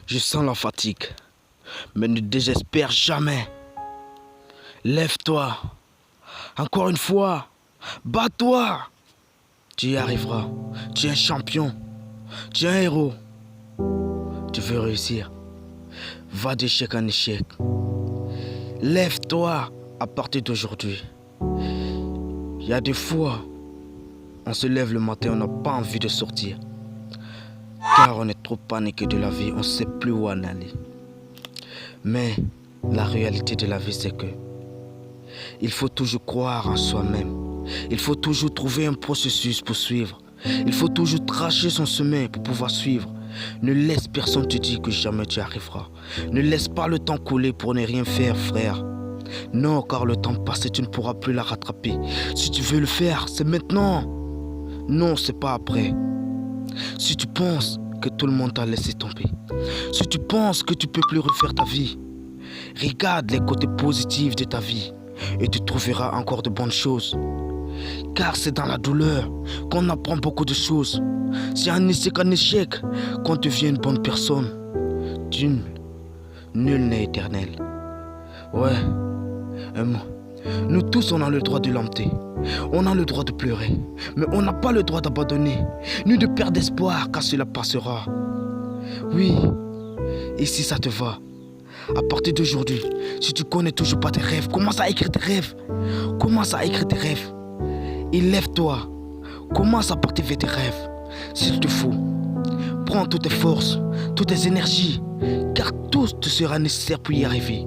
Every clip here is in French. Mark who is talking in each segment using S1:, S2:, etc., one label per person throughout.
S1: Je sens la fatigue, mais ne désespère jamais. Lève-toi, encore une fois, bats-toi. Tu y arriveras, tu es un champion, tu es un héros. Tu veux réussir, va d'échec en échec. Lève-toi à partir d'aujourd'hui. Il y a des fois, on se lève le matin, on n'a pas envie de sortir. Car on est trop paniqué de la vie, on ne sait plus où en aller. Mais la réalité de la vie, c'est que il faut toujours croire en soi-même. Il faut toujours trouver un processus pour suivre. Il faut toujours tracer son chemin pour pouvoir suivre. Ne laisse personne te dire que jamais tu arriveras. Ne laisse pas le temps couler pour ne rien faire, frère. Non, car le temps passé, tu ne pourras plus la rattraper. Si tu veux le faire, c'est maintenant. Non, c'est pas après. Si tu penses que tout le monde t'a laissé tomber, si tu penses que tu peux plus refaire ta vie, regarde les côtés positifs de ta vie et tu trouveras encore de bonnes choses. Car c'est dans la douleur qu'on apprend beaucoup de choses. C'est en échec qu'on devient une bonne personne. Nul n'est éternel. Ouais, un mot. Nous tous, on a le droit de lamenter. On a le droit de pleurer. Mais on n'a pas le droit d'abandonner, ni de perdre espoir, car cela passera. Oui, et si ça te va, à partir d'aujourd'hui, si tu connais toujours pas tes rêves, commence à écrire tes rêves. Commence à écrire tes rêves. Et lève-toi. Commence à partir vers tes rêves. S'il te faut, prends toutes tes forces, toutes tes énergies, car tout te sera nécessaire pour y arriver.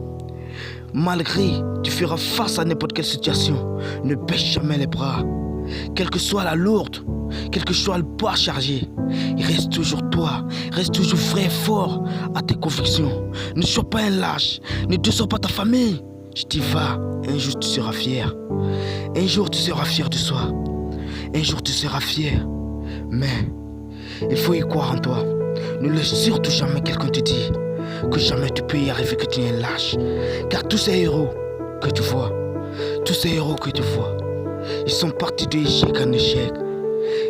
S1: Malgré, tu feras face à n'importe quelle situation. Ne baisse jamais les bras. Quelle que soit la lourde, quel que soit le poids chargé, reste toujours toi, reste toujours vrai et fort à tes convictions. Ne sois pas un lâche, ne déçois pas ta famille. Je t'y vas, un jour tu seras fier. Un jour tu seras fier de soi. Un jour tu seras fier. Mais il faut y croire en toi. Ne laisse surtout jamais quelqu'un te dire que jamais tu peux y arriver, que tu es un lâche. Car tous ces héros que tu vois, ils sont partis de échec en échec.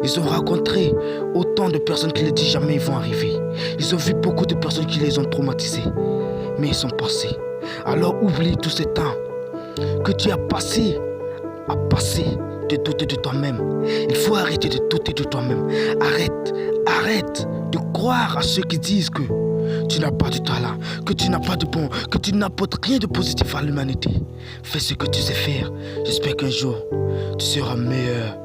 S1: Ils ont rencontré autant de personnes qui ne disent jamais ils vont arriver. Ils ont vu beaucoup de personnes qui les ont traumatisés. Mais ils sont passés. Alors oublie tout ce temps que tu as passé à passer de douter de toi-même. Il faut arrêter de douter de toi-même. Arrête de croire à ceux qui disent que tu n'as pas de talent, que tu n'as pas de bon, que tu n'apportes rien de positif à l'humanité. Fais ce que tu sais faire. J'espère qu'un jour, tu seras meilleur.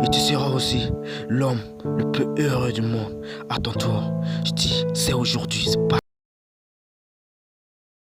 S1: Et tu seras aussi l'homme le plus heureux du monde. À ton tour, je dis, c'est aujourd'hui, c'est pas...